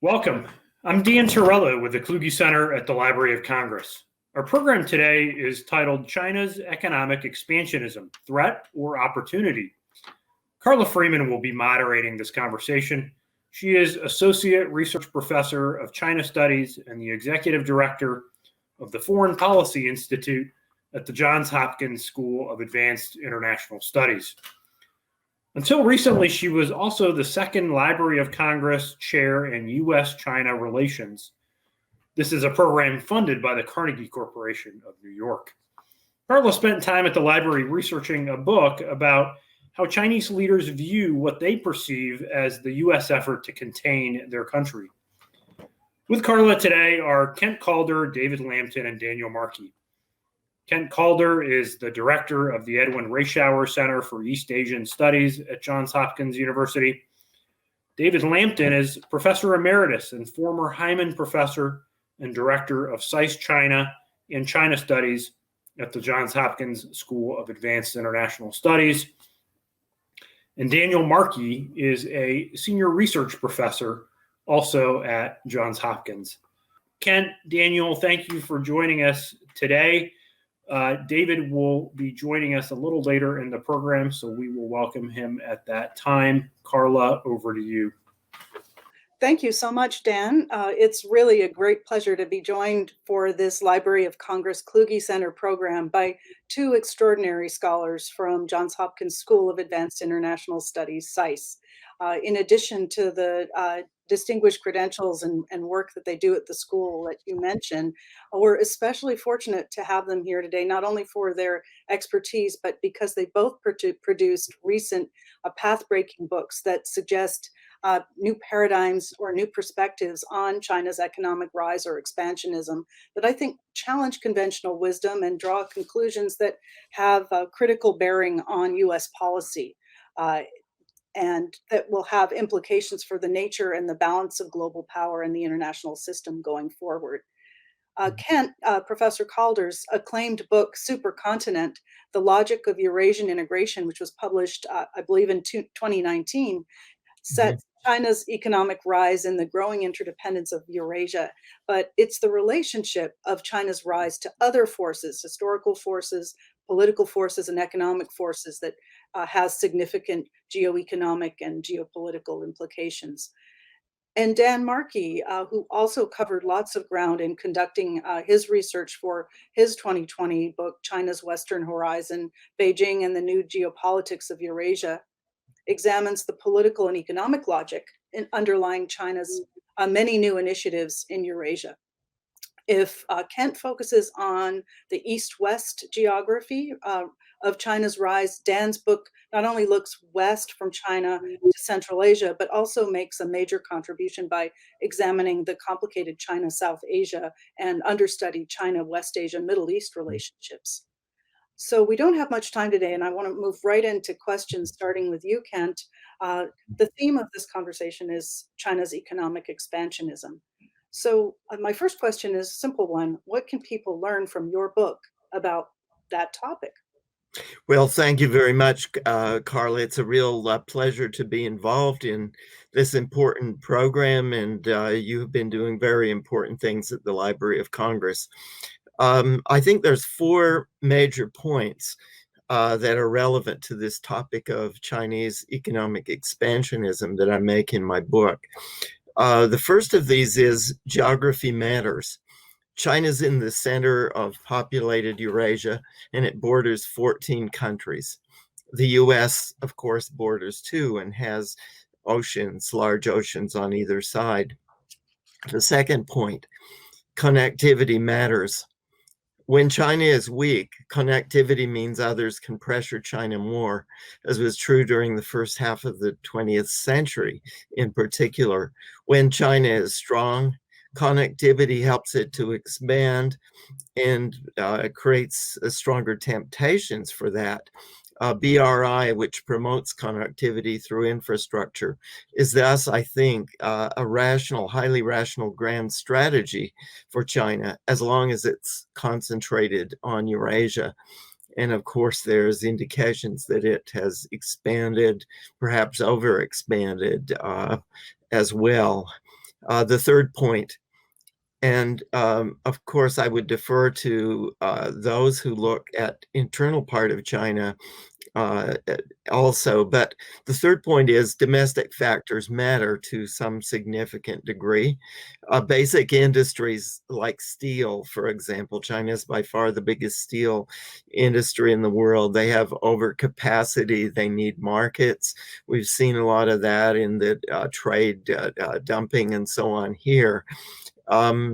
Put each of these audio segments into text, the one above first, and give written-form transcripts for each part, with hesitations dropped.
Welcome. I'm Dan Torello with the Kluge Center at the Library of Congress. Our program today is titled China's Economic Expansionism, Threat or Opportunity? Carla Freeman will be moderating this conversation. She is Associate Research Professor of China Studies and the Executive Director of the Foreign Policy Institute at the Johns Hopkins School of Advanced International Studies. Until recently, she was also the second Library of Congress chair in U.S.-China relations. This is a program funded by the Carnegie Corporation of New York. Carla spent time at the library researching a book about how Chinese leaders view what they perceive as the U.S. effort to contain their country. With Carla today are Kent Calder, David Lampton, and Daniel Markey. Kent Calder is the director of the Edwin Reischauer Center for East Asian Studies at Johns Hopkins University. David Lampton is professor emeritus and former Hyman professor and director of SAIS China and China Studies at the Johns Hopkins School of Advanced International Studies. And Daniel Markey is a senior research professor also at Johns Hopkins. Kent, Daniel, thank you for joining us today. David will be joining us a little later in the program, so we will welcome him at that time. Carla, over to you. Thank you so much, Dan. It's really a great pleasure to be joined for this Library of Congress Kluge Center program by two extraordinary scholars from Johns Hopkins School of Advanced International Studies, SAIS. In addition to the distinguished credentials and work that they do at the school that you mentioned, we're especially fortunate to have them here today, not only for their expertise, but because they both produced recent path-breaking books that suggest new paradigms or new perspectives on China's economic rise or expansionism that I think challenge conventional wisdom and draw conclusions that have critical bearing on U.S. policy. And that will have implications for the nature and the balance of global power in the international system going forward. Kent, Professor Calder's acclaimed book, Supercontinent, The Logic of Eurasian Integration, which was published, I believe, in 2019, sets China's economic rise and the growing interdependence of Eurasia. But it's the relationship of China's rise to other forces, historical forces, political forces, and economic forces that has significant geoeconomic and geopolitical implications. And Dan Markey, who also covered lots of ground in conducting his research for his 2020 book, China's Western Horizon, Beijing and the New Geopolitics of Eurasia, examines the political and economic logic underlying China's many new initiatives in Eurasia. If Kent focuses on the east-west geography of China's rise, Dan's book not only looks west from China to Central Asia, but also makes a major contribution by examining the complicated China-South Asia and understudied China-West Asia, Middle East relationships. So we don't have much time today, and I want to move right into questions, starting with you, Kent. The theme of this conversation is China's economic expansionism. So my first question is a simple one. What can people learn from your book about that topic? Well, thank you very much, Carla. It's a real pleasure to be involved in this important program, and you have been doing very important things at the Library of Congress. I think there's four major points that are relevant to this topic of Chinese economic expansionism that I make in my book. The first of these is geography matters. China's in the center of populated Eurasia, and it borders 14 countries. The US, of course, borders too and has oceans, large oceans on either side. The second point, connectivity matters. When China is weak, connectivity means others can pressure China more, as was true during the first half of the 20th century in particular. When China is strong, connectivity helps it to expand and creates stronger temptations for that. BRI, which promotes connectivity through infrastructure, is thus, I think, a rational, highly rational grand strategy for China, as long as it's concentrated on Eurasia. And of course, there's indications that it has expanded, perhaps overexpanded as well. The third point, and of course, I would defer to those who look at internal part of China uh, also. But the third point is domestic factors matter to some significant degree. Basic industries like steel, for example, China is by far the biggest steel industry in the world. They have overcapacity. They need markets. We've seen a lot of that in the trade dumping and so on here.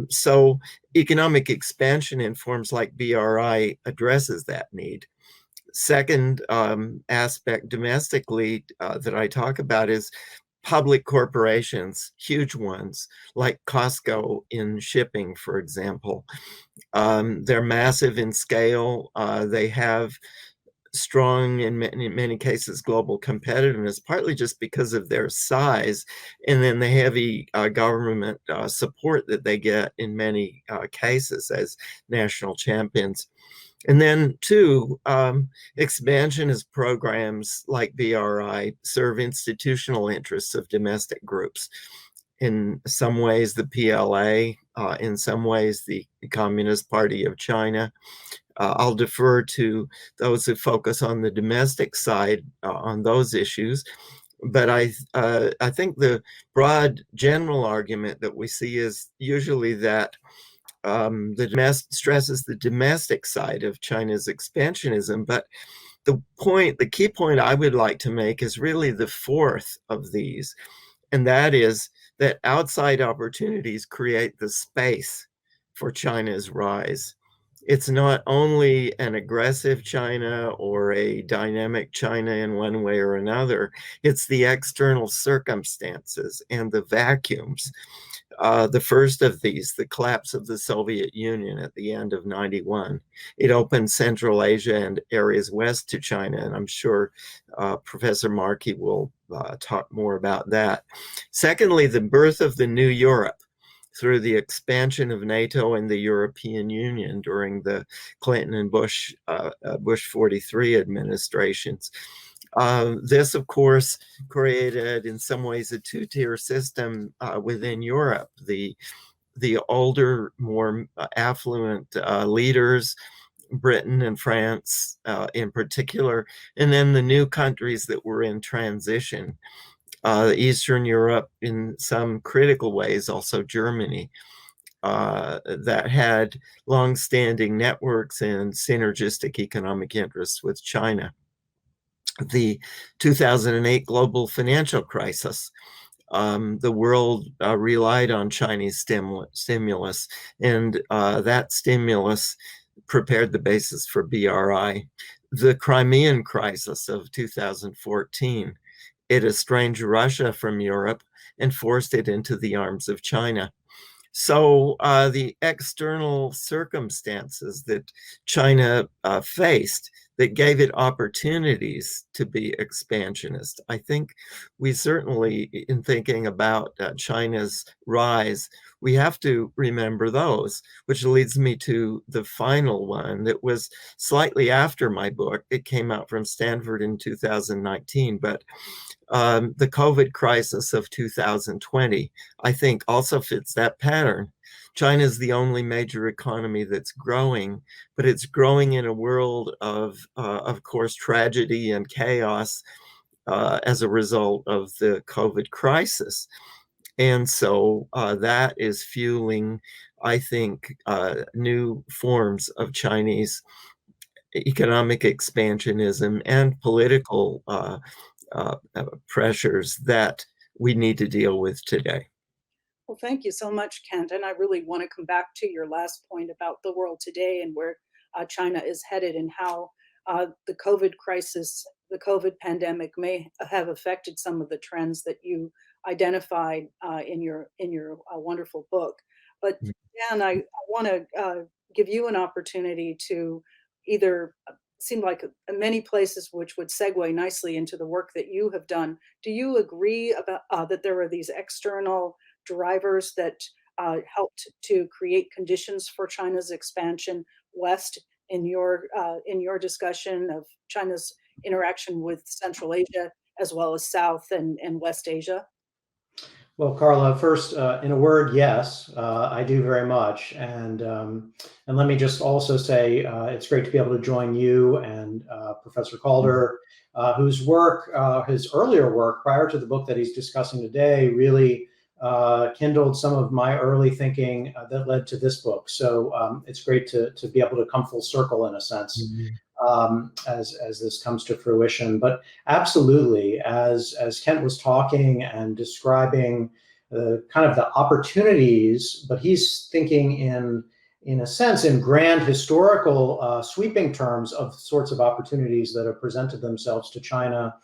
So economic expansion in forms like BRI addresses that need. Second aspect domestically that I talk about is public corporations, huge ones like Costco in shipping, for example. They're massive in scale. They have strong, in many cases, global competitiveness, partly just because of their size, and then the heavy government support that they get in many cases as national champions. And then two, expansionist programs like BRI serve institutional interests of domestic groups. In some ways, the PLA, in some ways, the Communist Party of China. I'll defer to those who focus on the domestic side on those issues. But I think the broad general argument that we see is usually that stresses the domestic side of China's expansionism. But the key point I would like to make is really the fourth of these, and that is that outside opportunities create the space for China's rise. It's not only an aggressive China or a dynamic China in one way or another, it's the external circumstances and the vacuums. The first of these, the collapse of the Soviet Union at the end of 91. It opened Central Asia and areas west to China, and I'm sure Professor Markey will talk more about that. Secondly, the birth of the new Europe through the expansion of NATO and the European Union during the Clinton and Bush 43 administrations. This, of course, created in some ways a two-tier system within Europe. The older, more affluent leaders, Britain and France in particular, and then the new countries that were in transition. Eastern Europe in some critical ways, also Germany, that had long-standing networks and synergistic economic interests with China. The 2008 global financial crisis, the world relied on Chinese stimulus, and that stimulus prepared the basis for BRI. The Crimean crisis of 2014, it estranged Russia from Europe and forced it into the arms of China. So the external circumstances that China faced that gave it opportunities to be expansionist. I think we certainly, in thinking about China's rise, we have to remember those, which leads me to the final one that was slightly after my book. It came out from Stanford in 2019, but the COVID crisis of 2020, I think, also fits that pattern. China is the only major economy that's growing, but it's growing in a world of course, tragedy and chaos as a result of the COVID crisis. And so that is fueling, I think, new forms of Chinese economic expansionism and political pressures that we need to deal with today. Well, thank you so much, Kent. And I really want to come back to your last point about the world today and where China is headed and how the COVID crisis, the COVID pandemic may have affected some of the trends that you identified in your wonderful book. But Dan, I want to give you an opportunity to either seem like many places which would segue nicely into the work that you have done. Do you agree about that there are these external drivers that helped to create conditions for China's expansion west in your discussion of China's interaction with Central Asia as well as South and West Asia? Well, Carla, first, in a word, yes, I do very much. And let me just also say it's great to be able to join you and Professor Calder, whose work, his earlier work prior to the book that he's discussing today, really kindled some of my early thinking that led to this book. So it's great to be able to come full circle in a sense. As this comes to fruition. But absolutely, as Kent was talking and describing kind of the opportunities, but he's thinking in a sense in grand historical sweeping terms of sorts of opportunities that have presented themselves to China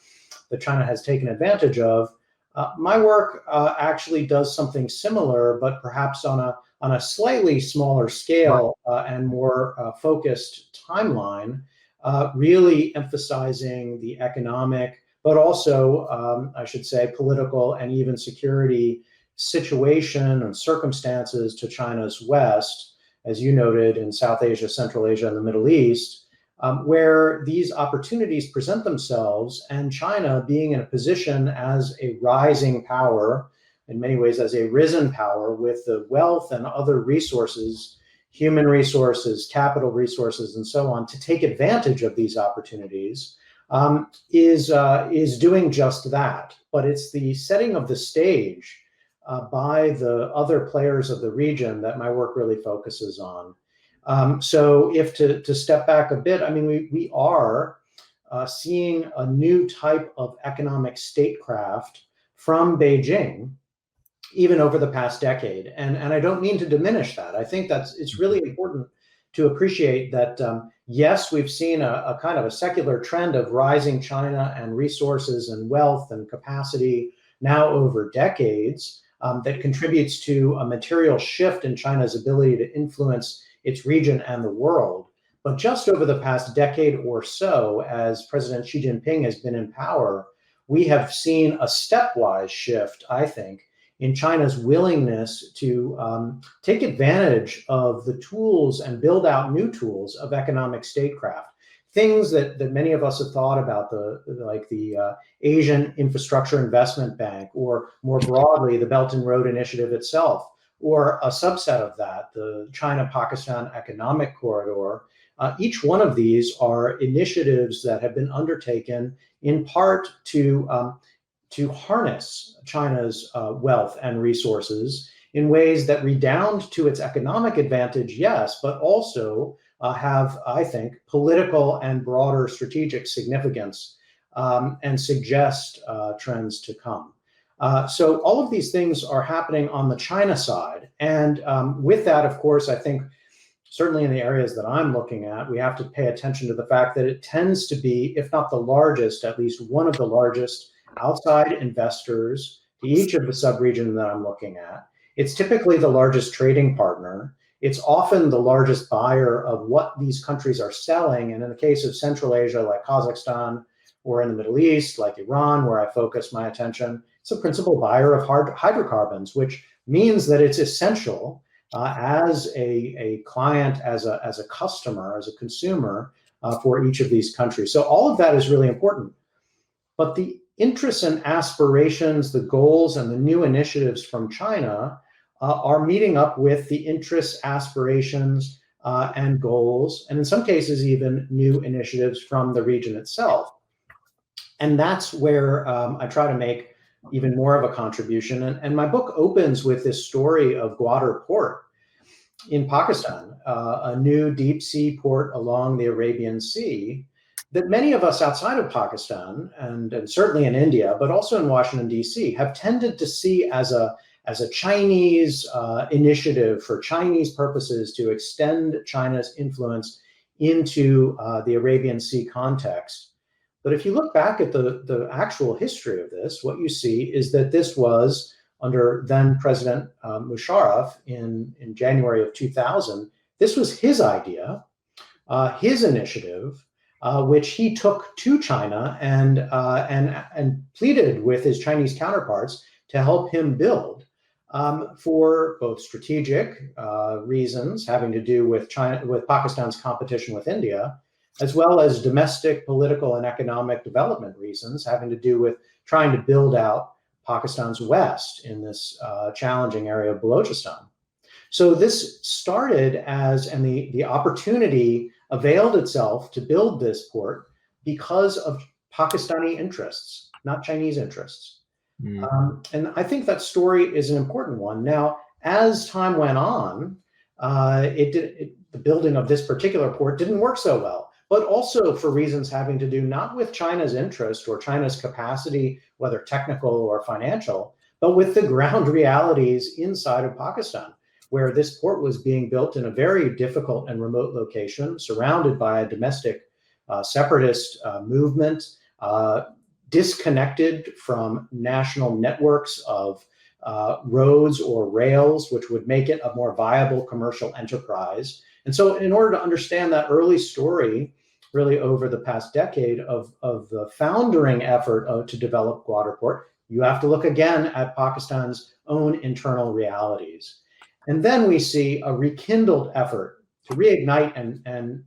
that China has taken advantage of. My work actually does something similar, but perhaps on a slightly smaller scale and more focused timeline. Really emphasizing the economic, but also, I should say, political and even security situation and circumstances to China's west, as you noted, in South Asia, Central Asia, and the Middle East, where these opportunities present themselves, and China being in a position as a rising power, in many ways as a risen power, with the wealth and other resources, human resources, capital resources, and so on, to take advantage of these opportunities, is doing just that. But it's the setting of the stage by the other players of the region that my work really focuses on. So if to step back a bit, I mean, we are seeing a new type of economic statecraft from Beijing, even over the past decade. And I don't mean to diminish that. I think it's really important to appreciate that, yes, we've seen a kind of a secular trend of rising China and resources and wealth and capacity now over decades that contributes to a material shift in China's ability to influence its region and the world. But just over the past decade or so, as President Xi Jinping has been in power, we have seen a stepwise shift, I think, in China's willingness to take advantage of the tools and build out new tools of economic statecraft. Things that many of us have thought about, like the Asian Infrastructure Investment Bank, or more broadly, the Belt and Road Initiative itself, or a subset of that, the China-Pakistan Economic Corridor. Each one of these are initiatives that have been undertaken in part to harness China's wealth and resources in ways that redound to its economic advantage, yes, but also have, I think, political and broader strategic significance and suggest trends to come. So all of these things are happening on the China side. And with that, of course, I think certainly in the areas that I'm looking at, we have to pay attention to the fact that it tends to be, if not the largest, at least one of the largest outside investors to each of the subregions that I'm looking at. It's typically the largest trading partner. It's often the largest buyer of what these countries are selling. And in the case of Central Asia, like Kazakhstan, or in the Middle East, like Iran, where I focus my attention, it's a principal buyer of hydrocarbons, which means that it's essential as a client, as a customer, as a consumer for each of these countries. So all of that is really important. But the interests and aspirations, the goals, and the new initiatives from China are meeting up with the interests, aspirations, and goals, and in some cases, even new initiatives from the region itself. And that's where I try to make even more of a contribution. And my book opens with this story of Gwadar Port in Pakistan, a new deep sea port along the Arabian Sea that many of us outside of Pakistan, and certainly in India, but also in Washington, D.C., have tended to see as a Chinese initiative for Chinese purposes to extend China's influence into the Arabian Sea context. But if you look back at the actual history of this, what you see is that this was under then President Musharraf in January of 2000. This was his idea, his initiative, which he took to China and pleaded with his Chinese counterparts to help him build for both strategic reasons having to do with Pakistan's competition with India, as well as domestic political and economic development reasons having to do with trying to build out Pakistan's west in this challenging area of Balochistan. So this started and the opportunity availed itself to build this port because of Pakistani interests, not Chinese interests. And I think that story is an important one. Now, as time went on, the building of this particular port didn't work so well, but also for reasons having to do not with China's interest or China's capacity, whether technical or financial, but with the ground realities inside of Pakistan, where this port was being built in a very difficult and remote location, surrounded by a domestic separatist movement, disconnected from national networks of roads or rails, which would make it a more viable commercial enterprise. And so in order to understand that early story, really over the past decade of the foundering effort to develop Gwadar Port, you have to look again at Pakistan's own internal realities. And then we see a rekindled effort to reignite and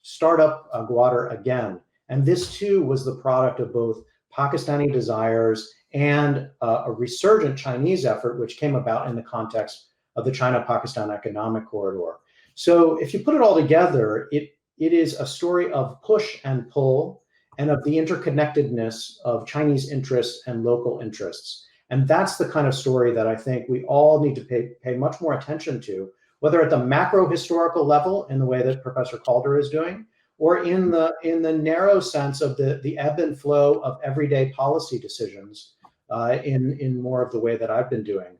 start up Gwadar again. And this too was the product of both Pakistani desires and a resurgent Chinese effort, which came about in the context of the China-Pakistan Economic Corridor. So if you put it all together, it is a story of push and pull and of the interconnectedness of Chinese interests and local interests. And that's the kind of story that I think we all need to pay much more attention to, whether at the macro historical level in the way that Professor Calder is doing, or in the narrow sense of the ebb and flow of everyday policy decisions in more of the way that I've been doing.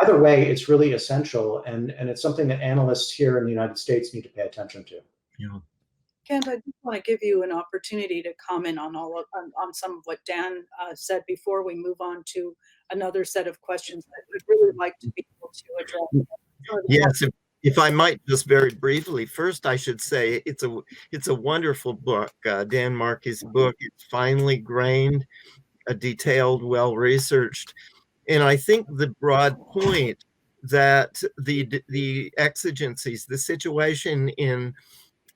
Either way, it's really essential, and it's something that analysts here in the United States need to pay attention to. Yeah. Kent, I just want to give you an opportunity to comment on on some of what Dan said before we move on to another set of questions that we'd really like to be able to address. Yes, if I might just very briefly, first I should say it's a wonderful book, Dan Markey's book. It's finely grained, detailed, well-researched. And I think the broad point that the exigencies, the situation in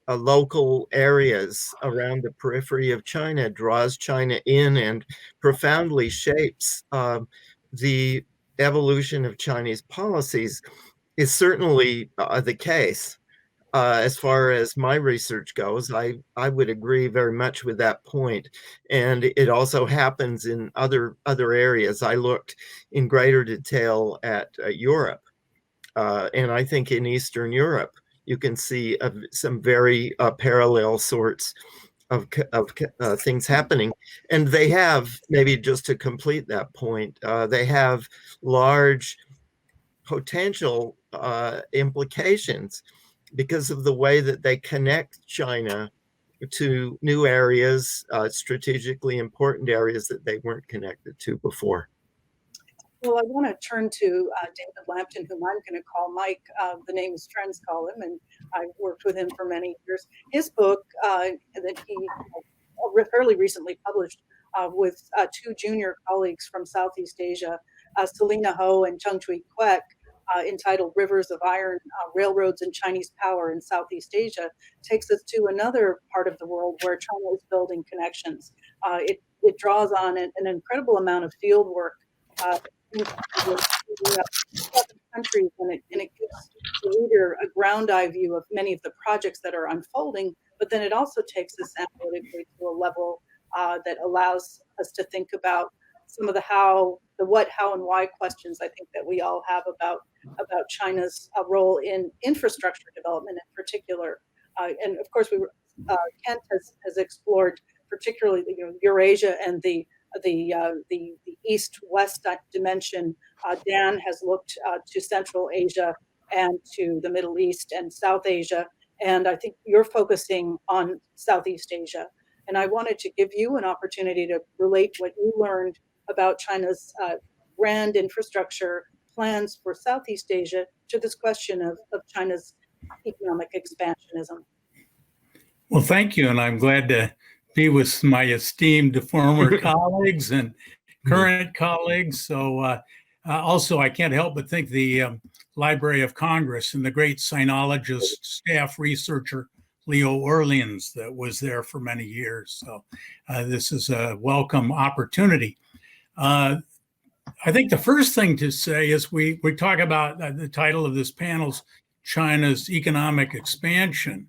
local areas around the periphery of China draws China in and profoundly shapes the evolution of Chinese policies is certainly the case. As far as my research goes, I would agree very much with that point. And it also happens in other areas. I looked in greater detail at Europe, and I think in Eastern Europe, you can see some very parallel sorts of things happening. And they have, maybe just to complete that point, they have large potential implications because of the way that they connect China to new areas, strategically important areas that they weren't connected to before. Well, I want to turn to David Lampton, whom I'm going to call Mike. The name is Friends call him, and I worked with him for many years. His book that he fairly recently published with two junior colleagues from Southeast Asia, Selina Ho and Chung Chui Kwek, entitled Rivers of Iron, Railroads and Chinese Power in Southeast Asia, takes us to another part of the world where China is building connections. It draws on an incredible amount of field work in 7 countries, and it gives the reader a ground eye view of many of the projects that are unfolding, but then it also takes us analytically to a level that allows us to think about some of the what, how, and why questions I think that we all have about China's role in infrastructure development in particular. And of course, Kent has explored particularly Eurasia and the east-west dimension. Dan has looked to Central Asia and to the Middle East and South Asia, and I think you're focusing on Southeast Asia. And I wanted to give you an opportunity to relate what you learned about China's grand infrastructure plans for Southeast Asia to this question of China's economic expansionism. Well, thank you, and I'm glad to be with my esteemed former colleagues and current colleagues. So also, I can't help but think the Library of Congress and the great sinologist, staff researcher, Leo Orleans, that was there for many years. So this is a welcome opportunity. I think the first thing to say is we talk about the title of this panel's China's economic expansion.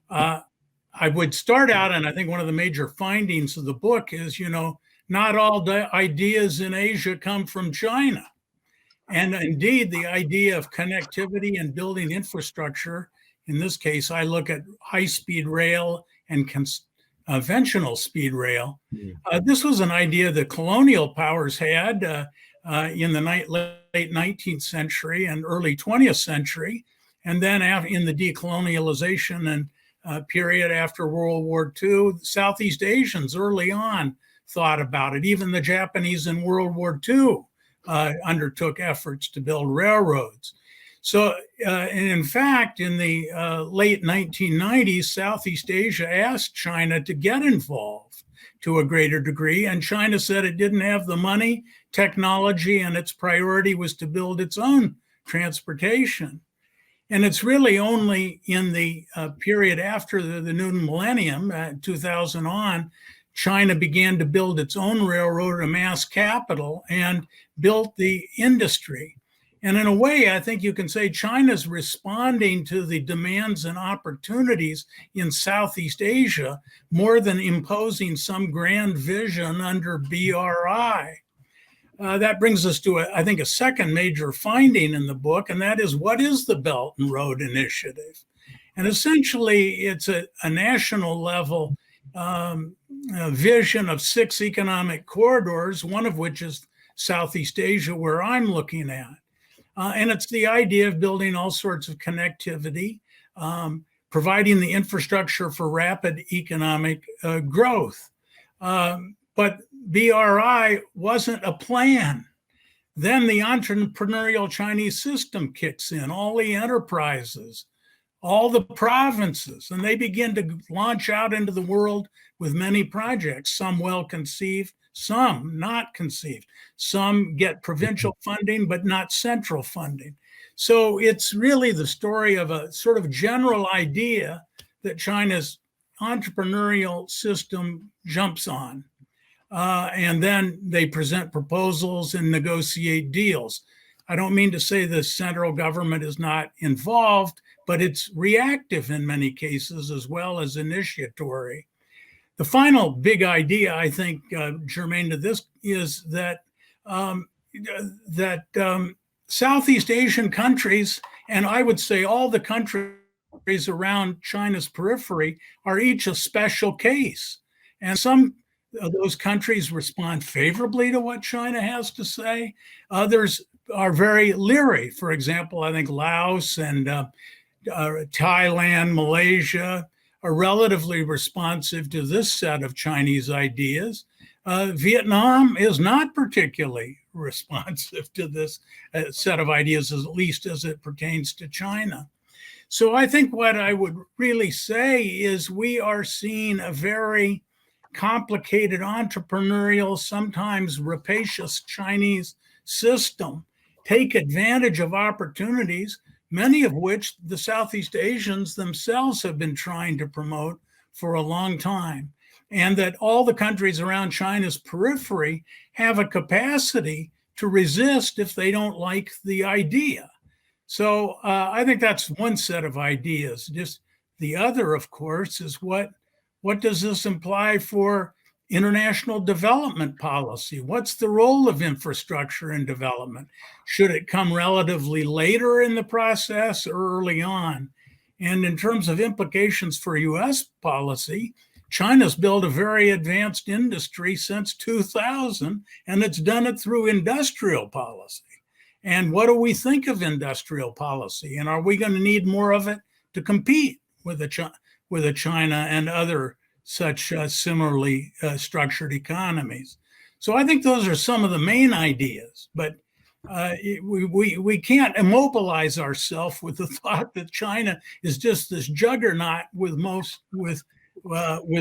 I would start out, and I think one of the major findings of the book is, not all the ideas in Asia come from China. And indeed, the idea of connectivity and building infrastructure, in this case, I look at high-speed rail and conventional speed rail. This was an idea that colonial powers had in the late 19th century and early 20th century. And then in the decolonialization and period after World War II, Southeast Asians early on thought about it. Even the Japanese in World War II undertook efforts to build railroads. So, and in fact, in the late 1990s, Southeast Asia asked China to get involved to a greater degree, and China said it didn't have the money, technology, and its priority was to build its own transportation. And it's really only in the period after the new millennium, 2000 on, China began to build its own railroad, a mass capital, and built the industry. And in a way, I think you can say China's responding to the demands and opportunities in Southeast Asia more than imposing some grand vision under BRI. That brings us to, I think, a second major finding in the book, and that is, what is the Belt and Road Initiative? And essentially, it's a national level vision of 6 economic corridors, one of which is Southeast Asia, where I'm looking at. And it's the idea of building all sorts of connectivity, providing the infrastructure for rapid economic growth. But BRI wasn't a plan. Then the entrepreneurial Chinese system kicks in, all the enterprises, all the provinces, and they begin to launch out into the world with many projects, some well conceived, some not conceived. Some get provincial funding, but not central funding. So it's really the story of a sort of general idea that China's entrepreneurial system jumps on. And then they present proposals and negotiate deals. I don't mean to say the central government is not involved, but it's reactive in many cases as well as initiatory. The final big idea, I think, germane to this, is that Southeast Asian countries, and I would say all the countries around China's periphery, are each a special case. And some of those countries respond favorably to what China has to say. Others are very leery. For example, I think Laos and Thailand, Malaysia are relatively responsive to this set of Chinese ideas. Vietnam is not particularly responsive to this set of ideas, at least as it pertains to China. So I think what I would really say is we are seeing a very complicated, entrepreneurial, sometimes rapacious Chinese system take advantage of opportunities, many of which the Southeast Asians themselves have been trying to promote for a long time, and that all the countries around China's periphery have a capacity to resist if they don't like the idea. So I think that's one set of ideas. Just the other, of course, is what does this imply for international development policy? What's the role of infrastructure in development? Should it come relatively later in the process or early on? And in terms of implications for US policy, China's built a very advanced industry since 2000, and it's done it through industrial policy. And what do we think of industrial policy? And are we going to need more of it to compete with China and other such similarly structured economies? So I think those are some of the main ideas, but we can't immobilize ourselves with the thought that China is just this juggernaut with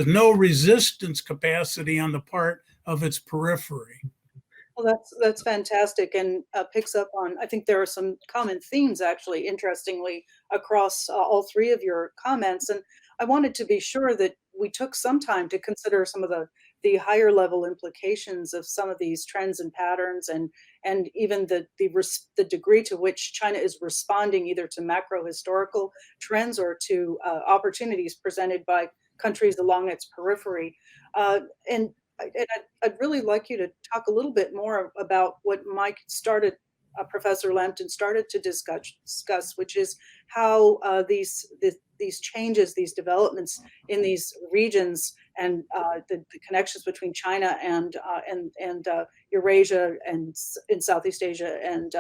no resistance capacity on the part of its periphery. Well, that's fantastic, and picks up on, I think there are some common themes, actually, interestingly, across all 3 of your comments. And I wanted to be sure that we took some time to consider some of the the higher level implications of some of these trends and patterns, and even the degree to which China is responding either to macro historical trends or to opportunities presented by countries along its periphery. And I'd really like you to talk a little bit more about what Mike started, Professor Lampton started to discuss, which is how these changes, these developments in these regions, and the connections between China and Eurasia and in Southeast Asia and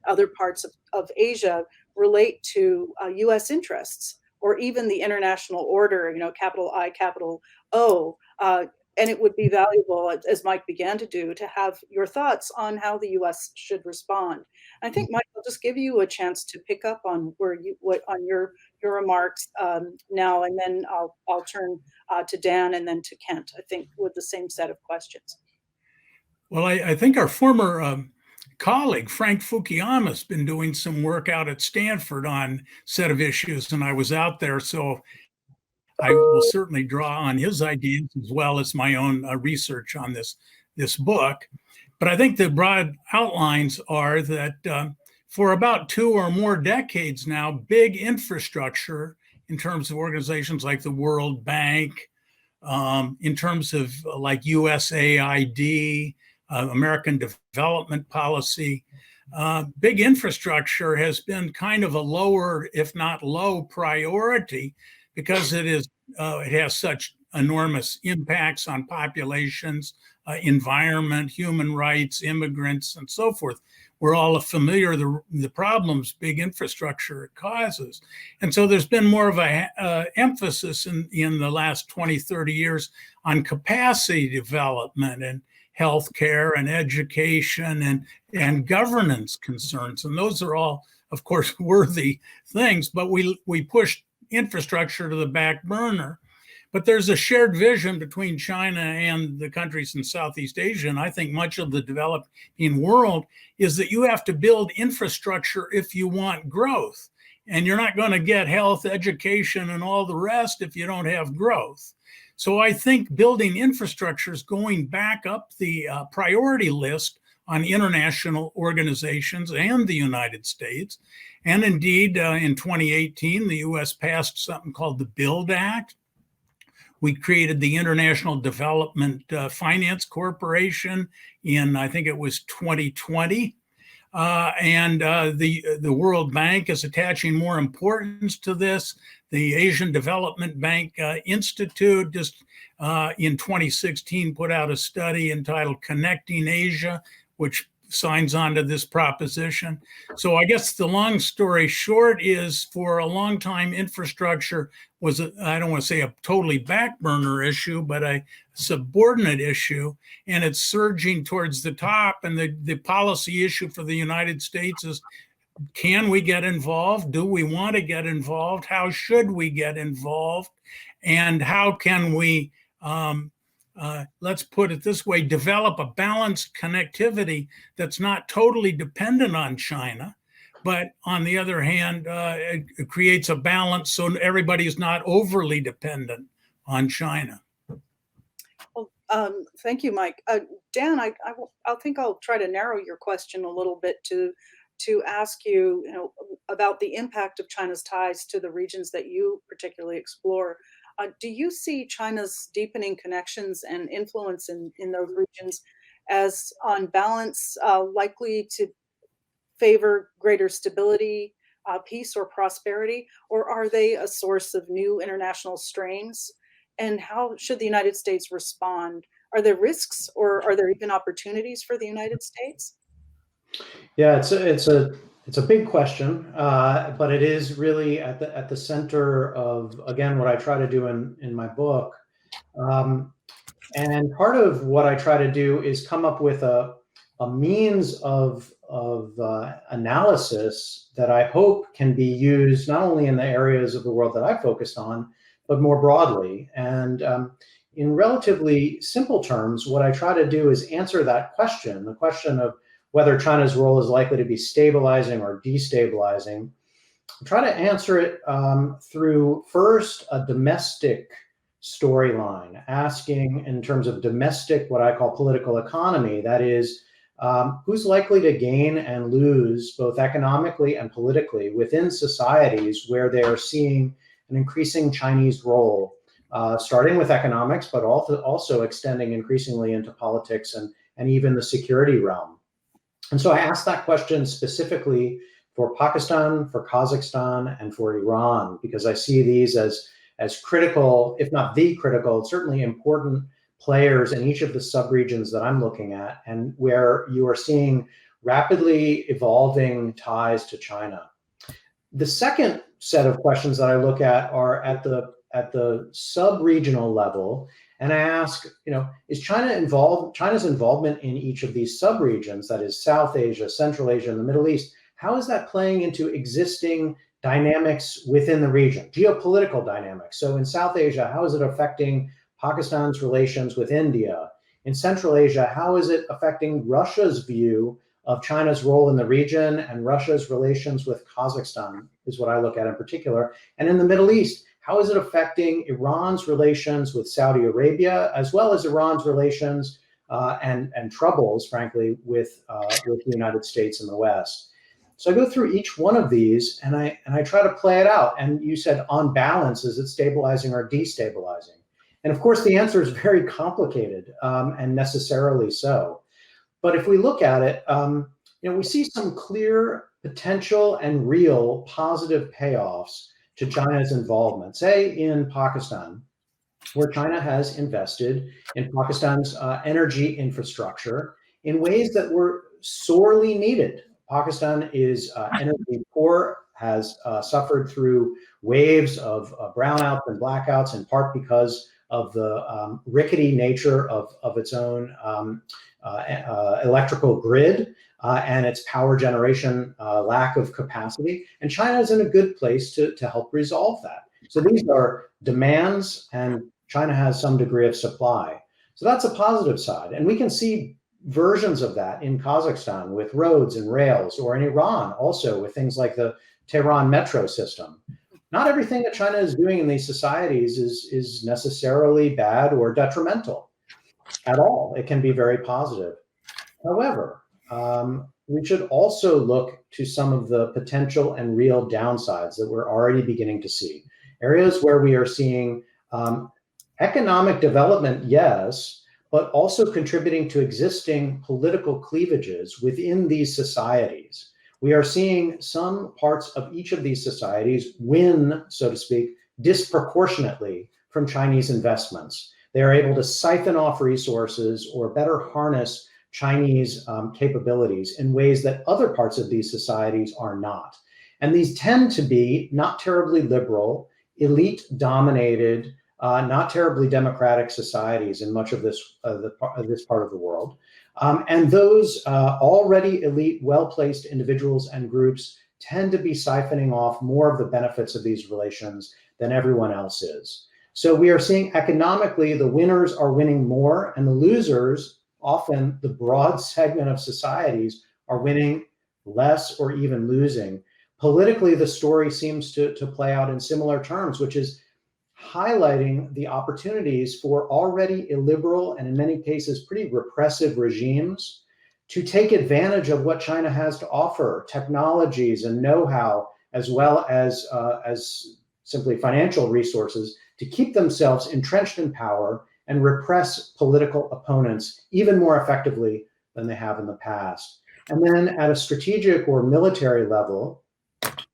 other parts of Asia relate to U.S. interests, or even the international order, capital I, capital O. And it would be valuable, as Mike began to do, to have your thoughts on how the U.S. should respond. I think, Mike, I'll just give you a chance to pick up on your remarks now, and then I'll turn to Dan and then to Kent, I think, with the same set of questions. Well, I think our former colleague, Frank Fukuyama, has been doing some work out at Stanford on a set of issues, and I was out there, so I will certainly draw on his ideas as well as my own research on this book. But I think the broad outlines are that for about 2 or more decades now, big infrastructure in terms of organizations like the World Bank, in terms of like USAID, American Development Policy, big infrastructure has been kind of a lower, if not low, priority, because it has such enormous impacts on populations, environment, human rights, immigrants, and so forth. We're all familiar with the problems big infrastructure causes. And so there's been more of a emphasis in the last 20, 30 years on capacity development and healthcare and education and governance concerns. And those are all, of course, worthy things, but we pushed infrastructure to the back burner. But there's a shared vision between China and the countries in Southeast Asia, and I think much of the developing world is that you have to build infrastructure if you want growth. And you're not going to get health, education, and all the rest if you don't have growth. So I think building infrastructure is going back up the priority list on international organizations and the United States. And indeed, in 2018, the US passed something called the BUILD Act. We created the International Development Finance Corporation in, I think it was 2020. And the World Bank is attaching more importance to this. The Asian Development Bank Institute just in 2016 put out a study entitled Connecting Asia, which signs on to this proposition. So I guess the long story short is, for a long time, infrastructure was, I don't want to say a totally back burner issue, but a subordinate issue, and it's surging towards the top. And the policy issue for the United States is, can we get involved? Do we want to get involved? How should we get involved? And how can we, let's put it this way, develop a balanced connectivity that's not totally dependent on China, but on the other hand, it creates a balance so everybody is not overly dependent on China. Well, thank you, Mike. Dan, I think I'll try to narrow your question a little bit to ask you, about the impact of China's ties to the regions that you particularly explore. Do you see China's deepening connections and influence in those regions as, on balance, likely to favor greater stability, peace, or prosperity, or are they a source of new international strains? And how should the United States respond? Are there risks, or are there even opportunities for the United States? Yeah, it's a big question, but it is really at the center of, again, what I try to do in my book. And part of what I try to do is come up with a means of analysis that I hope can be used not only in the areas of the world that I focused on, but more broadly. And in relatively simple terms, what I try to do is answer that question, the question of whether China's role is likely to be stabilizing or destabilizing. Try to answer it through, first, a domestic storyline, asking in terms of domestic, what I call political economy, that is, who's likely to gain and lose both economically and politically within societies where they are seeing an increasing Chinese role, starting with economics, but also extending increasingly into politics and even the security realm. And so I asked that question specifically for Pakistan, for Kazakhstan, and for Iran, because I see these as critical, if not the critical, certainly important players in each of the subregions that I'm looking at, and where you are seeing rapidly evolving ties to China. The second set of questions that I look at are at the sub-regional level, and I ask, is China's involvement in each of these subregions, that is South Asia, Central Asia, and the Middle East, how is that playing into existing dynamics within the region, geopolitical dynamics? So in South Asia, how is it affecting Pakistan's relations with India? In Central Asia, how is it affecting Russia's view of China's role in the region and Russia's relations with Kazakhstan is what I look at in particular. And in the Middle East, how is it affecting Iran's relations with Saudi Arabia, as well as Iran's relations and troubles, frankly, with the United States and the West? So I go through each one of these and I try to play it out. And you said, on balance, is it stabilizing or destabilizing? And of course, the answer is very complicated and necessarily so. But if we look at it, we see some clear potential and real positive payoffs to China's involvement, say in Pakistan, where China has invested in Pakistan's energy infrastructure in ways that were sorely needed. Pakistan is energy poor, has suffered through waves of brownouts and blackouts, in part because of the rickety nature of its own electrical grid and its power generation lack of capacity. And China is in a good place to help resolve that. So these are demands, and China has some degree of supply. So that's a positive side. And we can see versions of that in Kazakhstan with roads and rails, or in Iran also with things like the Tehran metro system. Not everything that China is doing in these societies is necessarily bad or detrimental at all. It can be very positive. However, we should also look to some of the potential and real downsides that we're already beginning to see. Areas where we are seeing economic development, yes, but also contributing to existing political cleavages within these societies. We are seeing some parts of each of these societies win, so to speak, disproportionately from Chinese investments. They are able to siphon off resources or better harness Chinese capabilities in ways that other parts of these societies are not. And these tend to be not terribly liberal, elite-dominated, not terribly democratic societies in much of this part of the world. And those already elite, well-placed individuals and groups tend to be siphoning off more of the benefits of these relations than everyone else is. So we are seeing economically the winners are winning more, and the losers, often the broad segment of societies, are winning less or even losing. Politically, the story seems to play out in similar terms, which is highlighting the opportunities for already illiberal and in many cases pretty repressive regimes to take advantage of what China has to offer, technologies and know-how, as well as simply financial resources, to keep themselves entrenched in power and repress political opponents even more effectively than they have in the past. And then at a strategic or military level,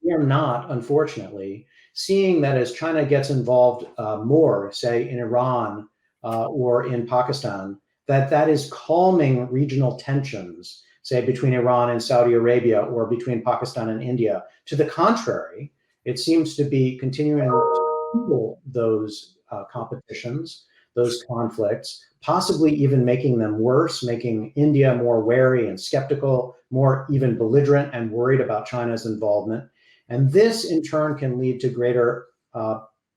we are not, unfortunately, seeing that as China gets involved more, say in Iran or in Pakistan, that is calming regional tensions, say between Iran and Saudi Arabia or between Pakistan and India. To the contrary, it seems to be continuing to fuel those competitions, those conflicts, possibly even making them worse, making India more wary and skeptical, more even belligerent and worried about China's involvement. And this, in turn, can lead to greater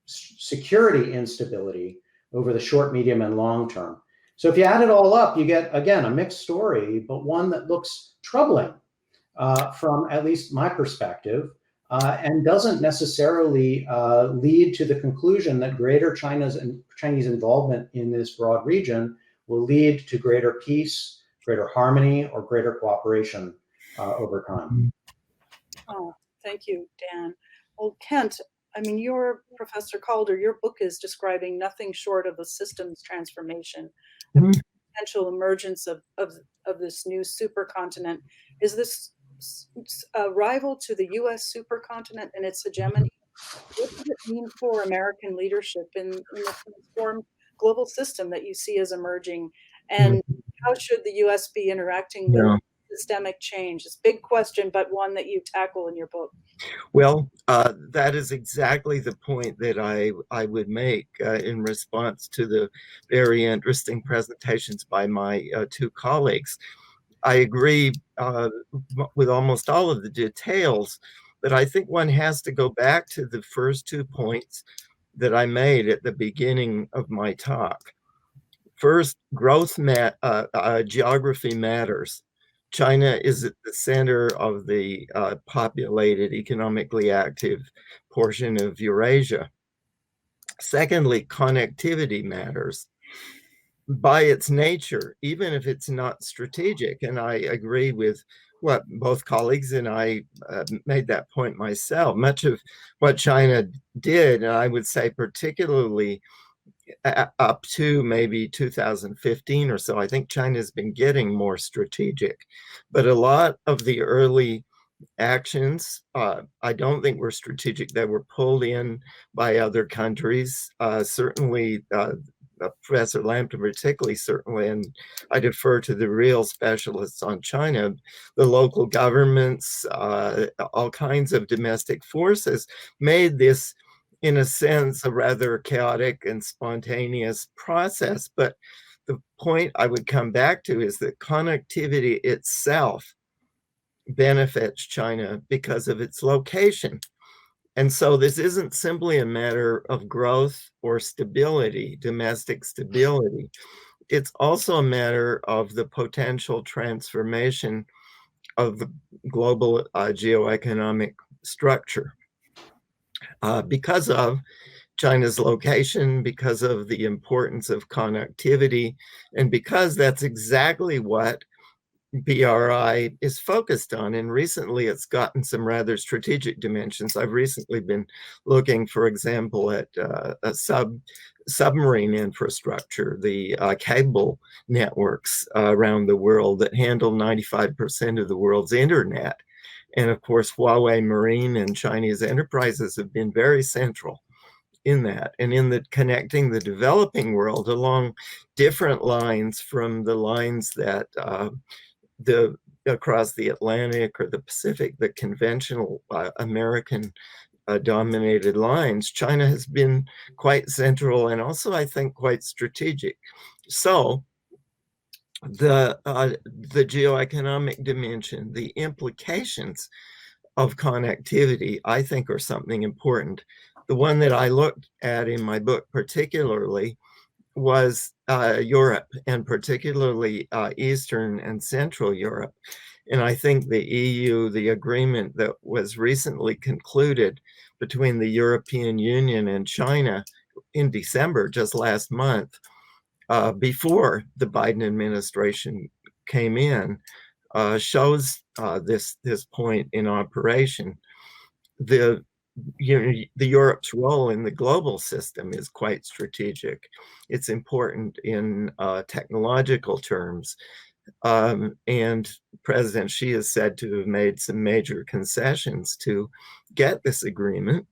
security instability over the short, medium, and long term. So if you add it all up, you get, again, a mixed story, but one that looks troubling from at least my perspective, and doesn't necessarily lead to the conclusion that greater Chinese involvement in this broad region will lead to greater peace, greater harmony, or greater cooperation over time. Oh, thank you, Dan. Well, Kent, I mean, Professor Calder, your book is describing nothing short of a systems transformation, the potential emergence of this new supercontinent. Is this a rival to the U.S. supercontinent and its hegemony? What does it mean for American leadership in the transformed global system that you see as emerging? And how should the U.S. be interacting with systemic change? It's a big question, but one that you tackle in your book. Well, that is exactly the point that I would make in response to the very interesting presentations by my two colleagues. I agree with almost all of the details, but I think one has to go back to the first 2 points that I made at the beginning of my talk. First, geography matters. China is at the center of the populated, economically active portion of Eurasia. Secondly, connectivity matters. By its nature, even if it's not strategic, and I agree with what both colleagues and I made that point myself, much of what China did, and I would say particularly up to maybe 2015 or so, I think China's been getting more strategic. But a lot of the early actions, I don't think were strategic. They were pulled in by other countries. Certainly, Professor Lampton particularly, certainly, and I defer to the real specialists on China, the local governments, all kinds of domestic forces made this, in a sense, a rather chaotic and spontaneous process. But the point I would come back to is that connectivity itself benefits China because of its location. And so this isn't simply a matter of growth or stability, domestic stability. It's also a matter of the potential transformation of the global geoeconomic structure. Because of China's location, because of the importance of connectivity, and because that's exactly what BRI is focused on. And recently it's gotten some rather strategic dimensions. I've recently been looking, for example, at a submarine infrastructure, the cable networks around the world that handle 95% of the world's internet. And of course, Huawei Marine and Chinese enterprises have been very central in that, and in the connecting the developing world along different lines from the lines that across the Atlantic or the Pacific, the conventional American dominated lines. China has been quite central and also, I think, quite strategic. So the geoeconomic dimension, the implications of connectivity, I think, are something important. The one that I looked at in my book particularly was Europe, and particularly Eastern and Central Europe. And I think the EU, the agreement that was recently concluded between the European Union and China in December, just last month, before the Biden administration came in, shows this point in operation. The Europe's role in the global system is quite strategic. It's important in technological terms. And President Xi is said to have made some major concessions to get this agreement,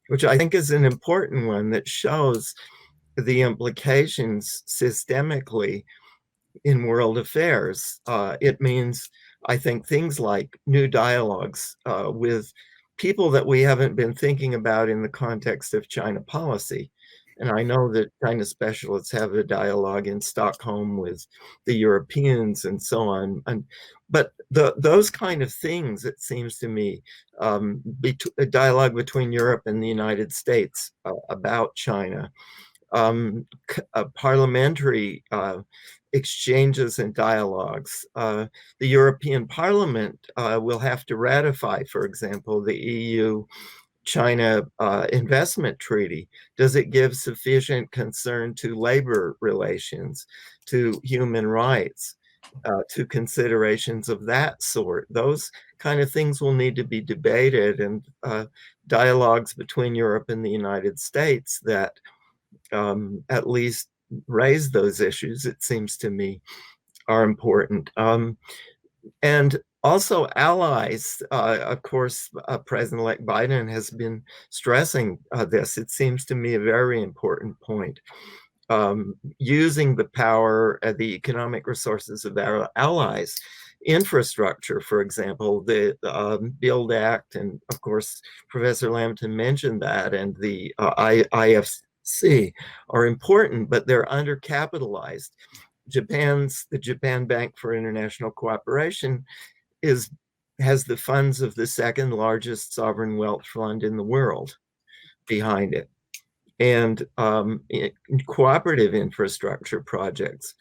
which I think is an important one that shows the implications systemically in world affairs. It means, I think, things like new dialogues with people that we haven't been thinking about in the context of China policy. And I know that China specialists have a dialogue in Stockholm with the Europeans and so on. But those kind of things, it seems to me, a dialogue between Europe and the United States about China, a parliamentary exchanges and dialogues. The European Parliament will have to ratify, for example, the EU-China investment treaty. Does it give sufficient concern to labor relations, to human rights, to considerations of that sort? Those kind of things will need to be debated, and dialogues between Europe and the United States that at least raise those issues, it seems to me, are important. And also allies, of course, President-elect Biden has been stressing this. It seems to me a very important point. Using the power, the economic resources of our allies, infrastructure, for example, the BUILD Act, and of course, Professor Lampton mentioned that, and the IFC are important, but they're undercapitalized. The Japan Bank for International Cooperation has the funds of the second largest sovereign wealth fund in the world behind it. And cooperative infrastructure projects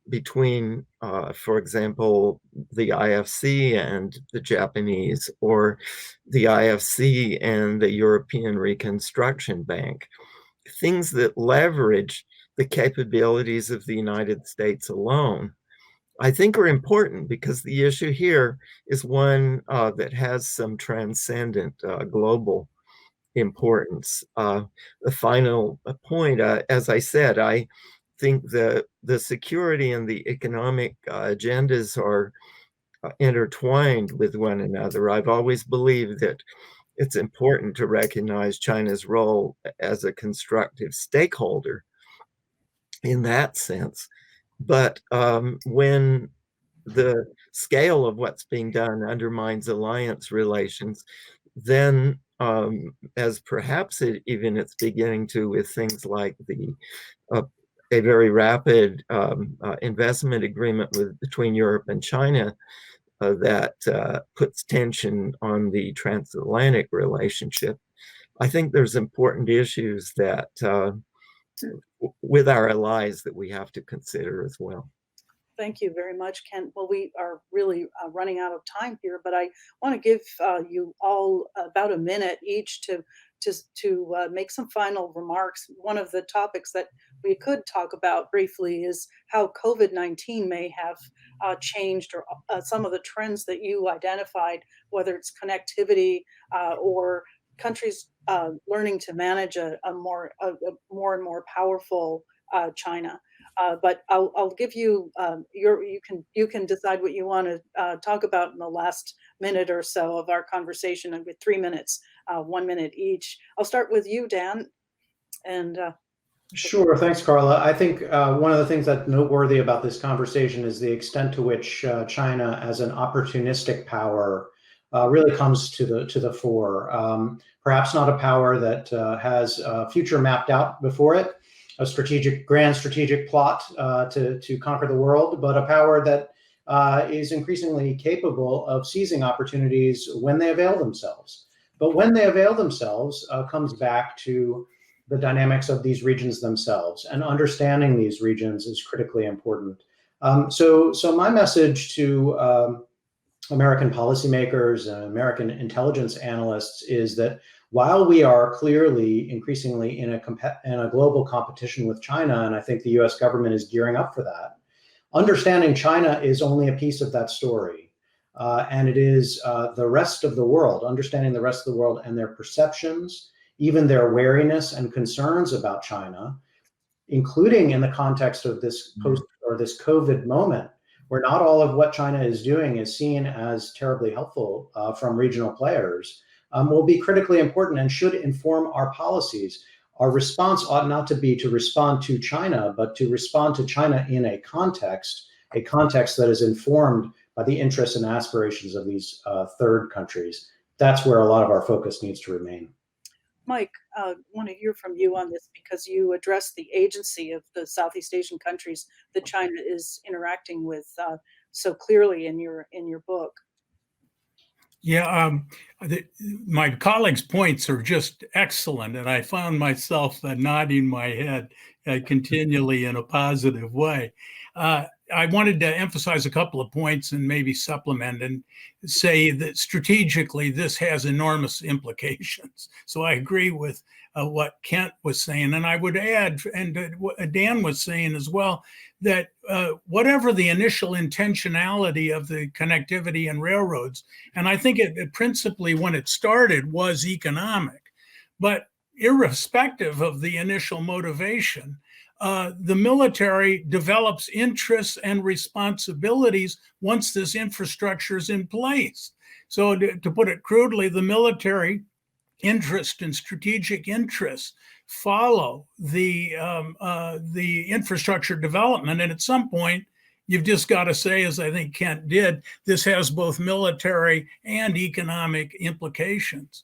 between, for example, the IFC and the Japanese, or the IFC and the European Reconstruction Bank, things that leverage the capabilities of the United States alone, I think are important, because the issue here is one that has some transcendent global importance. The final point, as I said, I think the security and the economic agendas are intertwined with one another. I've always believed that it's important to recognize China's role as a constructive stakeholder in that sense. But when the scale of what's being done undermines alliance relations, then as perhaps it's beginning to with things like a very rapid investment agreement between Europe and China that puts tension on the transatlantic relationship. I think there's important issues that with our allies that we have to consider as well. Thank you very much, Kent. Well, we are really running out of time here, but I want to give you all about a minute each to make some final remarks. One of the topics that we could talk about briefly is how COVID-19 may have changed, or some of the trends that you identified, whether it's connectivity or countries learning to manage a more and more powerful China. But I'll give you you can decide what you want to talk about in the last minute or so of our conversation, and with 3 minutes, 1 minute each. I'll start with you, Dan. And sure, thanks, Carla. I think one of the things that's noteworthy about this conversation is the extent to which China, as an opportunistic power, really comes to the fore. Perhaps not a power that has a future mapped out before it, a grand strategic plot to conquer the world, but a power that is increasingly capable of seizing opportunities when they avail themselves. But when they avail themselves comes back to the dynamics of these regions themselves, and understanding these regions is critically important. So my message to American policymakers and American intelligence analysts is that while we are clearly increasingly in a global competition with China, and I think the US government is gearing up for that, understanding China is only a piece of that story. And it is the rest of the world, understanding the rest of the world and their perceptions, even their wariness and concerns about China, including in the context of this this COVID moment, where not all of what China is doing is seen as terribly helpful from regional players, will be critically important and should inform our policies. Our response ought not to be to respond to China, but to respond to China in a context that is informed by the interests and aspirations of these third countries. That's where a lot of our focus needs to remain. Mike, I want to hear from you on this, because you address the agency of the Southeast Asian countries that China is interacting with so clearly in your book. Yeah, my colleagues' points are just excellent, and I found myself nodding my head continually in a positive way. I wanted to emphasize a couple of points and maybe supplement and say that strategically this has enormous implications. So I agree with what Kent was saying. And I would add, and what Dan was saying as well, that whatever the initial intentionality of the connectivity and railroads, and I think it principally when it started was economic, but irrespective of the initial motivation, the military develops interests and responsibilities once this infrastructure is in place. So to put it crudely, the military interest and strategic interests follow the infrastructure development. And at some point, you've just got to say, as I think Kent did, this has both military and economic implications.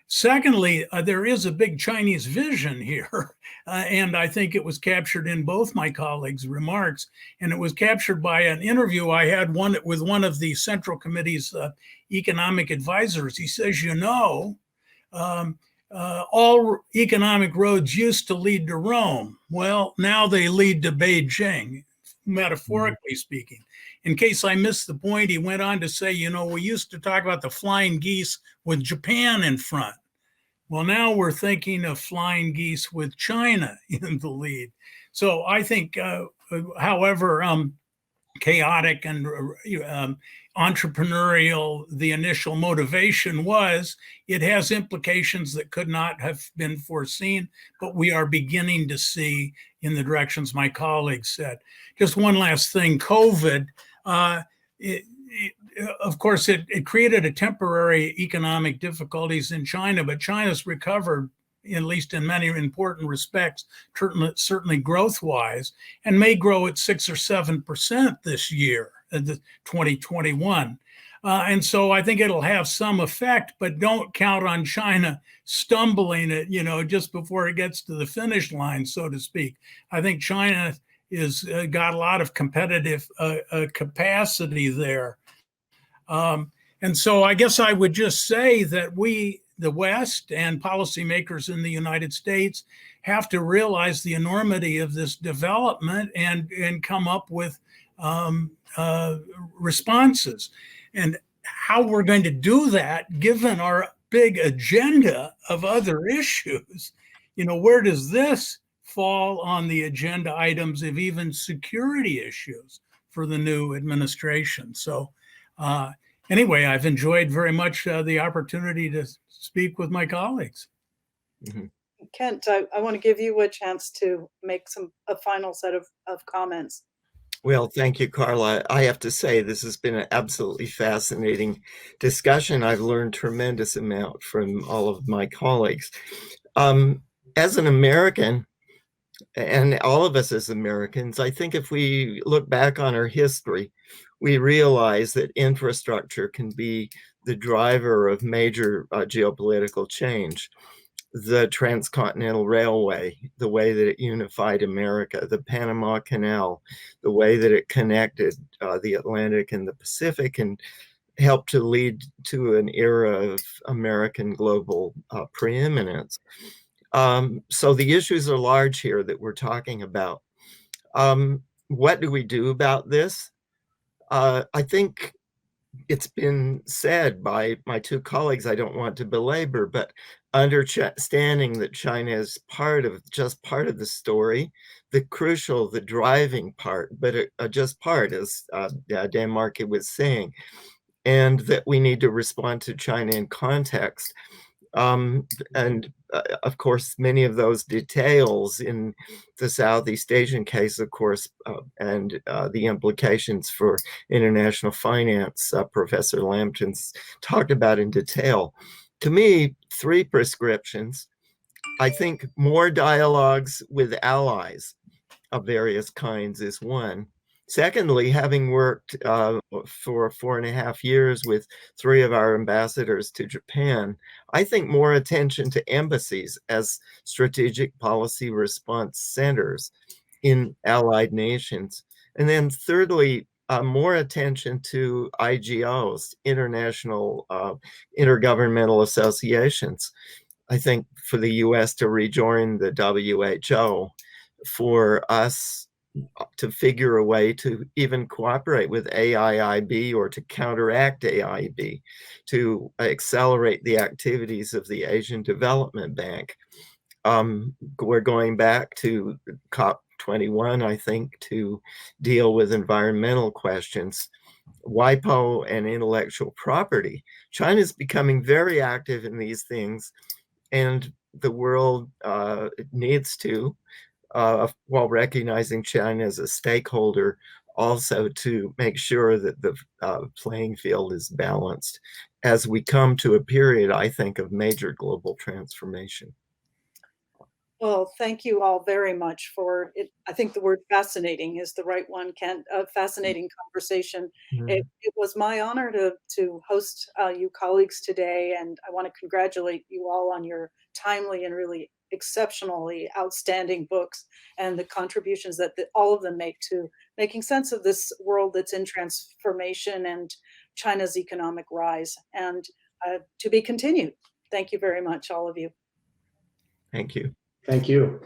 Secondly, there is a big Chinese vision here, and I think it was captured in both my colleagues' remarks, and it was captured by an interview I had with one of the Central Committee's economic advisors. He says, all economic roads used to lead to Rome. Well, now they lead to Beijing, metaphorically speaking. In case I missed the point, he went on to say, we used to talk about the flying geese with Japan in front. Well, now we're thinking of flying geese with China in the lead. So I think, however chaotic and entrepreneurial the initial motivation was, it has implications that could not have been foreseen, but we are beginning to see in the directions my colleagues said. Just one last thing, COVID, of course, it created a temporary economic difficulties in China, but China's recovered, at least in many important respects, certainly growth-wise, and may grow at 6 or 7% this year, 2021. And so I think it'll have some effect, but don't count on China stumbling it, just before it gets to the finish line, so to speak. I think China is got a lot of competitive capacity there. And so I guess I would just say that we, the West and policymakers in the United States, have to realize the enormity of this development and come up with responses. And how we're going to do that, given our big agenda of other issues, where does this fall on the agenda items of even security issues for the new administration? So anyway, I've enjoyed very much the opportunity to speak with my colleagues. Mm-hmm. Kent, I want to give you a chance to make a final set of comments. Well, thank you, Carla. I have to say, this has been an absolutely fascinating discussion. I've learned a tremendous amount from all of my colleagues. As an American, and all of us as Americans, I think if we look back on our history, we realize that infrastructure can be the driver of major geopolitical change. The Transcontinental Railway, the way that it unified America, the Panama Canal, the way that it connected the Atlantic and the Pacific, and helped to lead to an era of American global preeminence. So the issues are large here that we're talking about. What do we do about this? I think it's been said by my two colleagues, I don't want to belabor, but understanding that China is just part of the story, the crucial, the driving part, but just part, as Dan Markey was saying, and that we need to respond to China in context. And of course, many of those details in the Southeast Asian case, of course, and the implications for international finance, Professor Lampton's talked about in detail. To me, 3 prescriptions. I think more dialogues with allies of various kinds is one. Secondly, having worked for 4.5 years with 3 of our ambassadors to Japan, I think more attention to embassies as strategic policy response centers in allied nations. And then thirdly, more attention to IGOs, international intergovernmental associations. I think for the US to rejoin the WHO, for us to figure a way to even cooperate with AIIB or to counteract AIIB, to accelerate the activities of the Asian Development Bank. We're going back to COP21, I think, to deal with environmental questions. WIPO and intellectual property. China's becoming very active in these things, and the world needs to, while recognizing China as a stakeholder, also to make sure that the playing field is balanced as we come to a period, I think, of major global transformation. Well, thank you all very much for it. I think the word fascinating is the right one, Kent. A fascinating conversation. It was my honor to host you colleagues today, and I want to congratulate you all on your timely and really exceptionally outstanding books and the contributions that all of them make to making sense of this world that's in transformation and China's economic rise. And to be continued. Thank you very much, all of you. Thank you. Thank you.